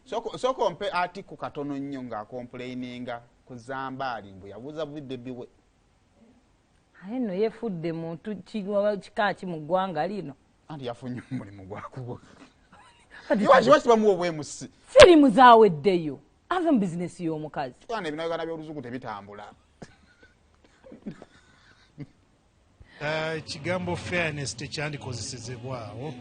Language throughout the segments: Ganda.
So kompe article katono nnyo nga complaininga ku Zambali mbu yabuza baby we. Ayino yefudde muntu kikaaki mu ggwanga lino. Anti yafunye omulimu gwakubo. Iwazi bamuwa obwemusi. Firimu zaaweddeyo. Ava mu bizinesi y'omukazi. Twana ebinagana by'oluzugu tebitambula. Kigambo fairness tekyandikozesezebwawo.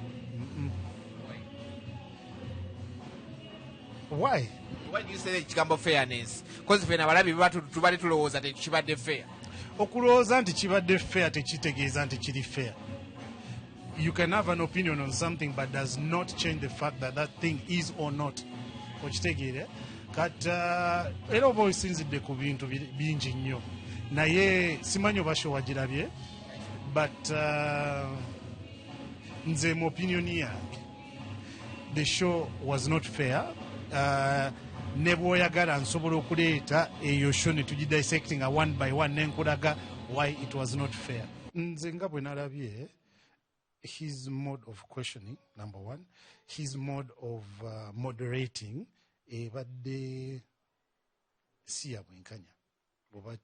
Why? Why do you say kigambo fairness? Because fena balabi batu tubali tulowooza tekibadde fair. Okulowooza nti kibadde fair tekitegeeza nti kiri fair. You can have an opinion on something but does not change the fact that that thing is or not. Okitegeere? Kati era oba osinzidde ku bintu bingi nnyo. Naye simanyi oba show wagirabye, but nze mu opinion yange the show was not fair. Ne bw'oyagala nsobola okuleeta eyo show ne tugidissectinga one by one nenkulaga why it was not fair. Nze nga bwe nalabye his mode of questioning, number one, his mode of moderating ebadde si ya bwenkanya oba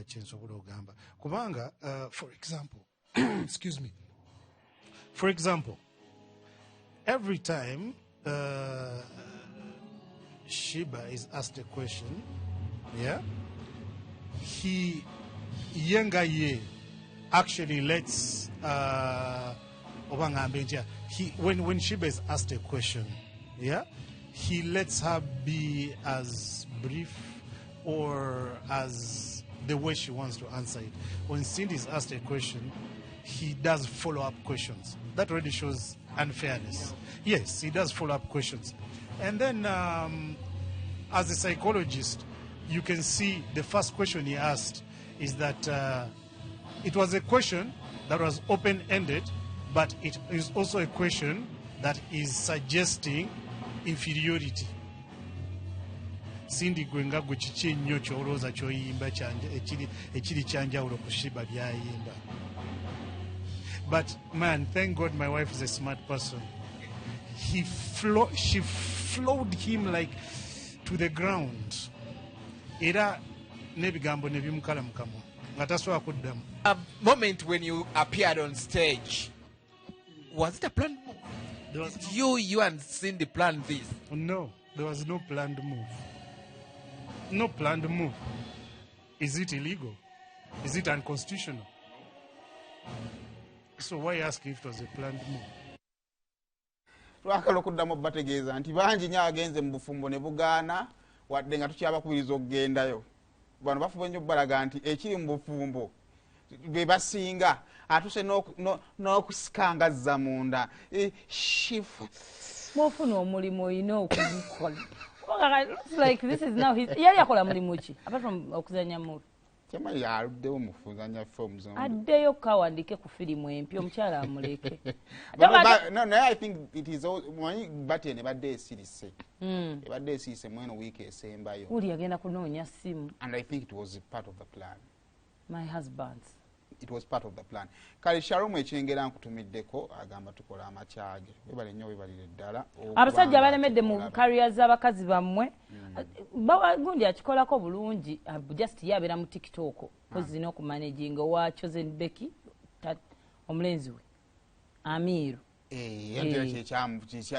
kyensobola ogamba kubanga for example excuse me, for example, every time Shiba is asked a question, yeah, he actually lets when Shiba is asked a question, yeah, he lets her be as brief or as the way she wants to answer it. When Cindy is asked a question, he does follow-up questions. That already shows unfairness. Yes, he does follow-up questions. And then, as a psychologist, you can see the first question he asked is that it was a question that was open-ended, but it is also a question that is suggesting inferiority. Cindy gwenga gwe kiki ennyo ky'olowooza ky'oyimba ekiri kyanjawulo ku Shiba by'ayimba. But man, thank God my wife is a smart person. She flowed him like to the ground. Era n'ebigambo ne bimukala mu kamwa nga tasobola kuddamu. A moment when you appeared on stage, was it a planned move? Did you and Cindy planned this? No, there was no planned move. No planned move. Is it illegal? Is it unconstitutional? So why ask if it was a planned move? Lwakala okuddamu bategeeza nti bangi nnyo agenze mu bufumbo ne bugaana wadde nga tukyabakubiriza okugendayo. Bano bafuba nnyo balaga nti ekiri mu bufumbo be basinga atuse n'okusikangazza munda. Mwofuna omulimu olina okugukola. Looks like this is now his. Yali akola mulimu ki apart from okuzanya mu. Kyamali yaluddewo mu kuzanya films. Addeyo kawandike ku firimu empya omukyala amuleke. No, I think it is all bati ne badde esirise. Ebadde esirise mweno week esembayo. Uli agenda kunoonya simu. And I think it was part of the plan. My husband's. It was part of the plan. Kali Sharon ekyengera nkutumiddeko agamba tukola amakyage. Webale nnyo webalire ddala. Abasajja balemedde mu careers z'abakazi bammwe. Gundi akikolako bulungi just yabeera mu TikTok. Kozi no kumanaging wa Chosen Becky omulenzi we. Amiru.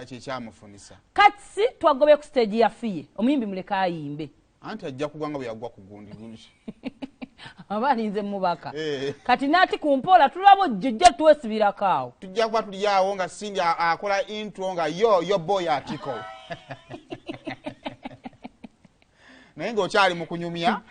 Kyekyamufunisa. Katsi twagobe ku stage ya Haffy. Omuyimbi muleka ayimbe. Anti ajja kugwanga bwe yagwa ku gundi. Abalinze mubaka. Kati nati kumpola tulabo jjja twesibirako awo. Tujja kuba tuli awo nga Cindy akola intro nga yo boy article. Naye ng'okyali mu kunyumya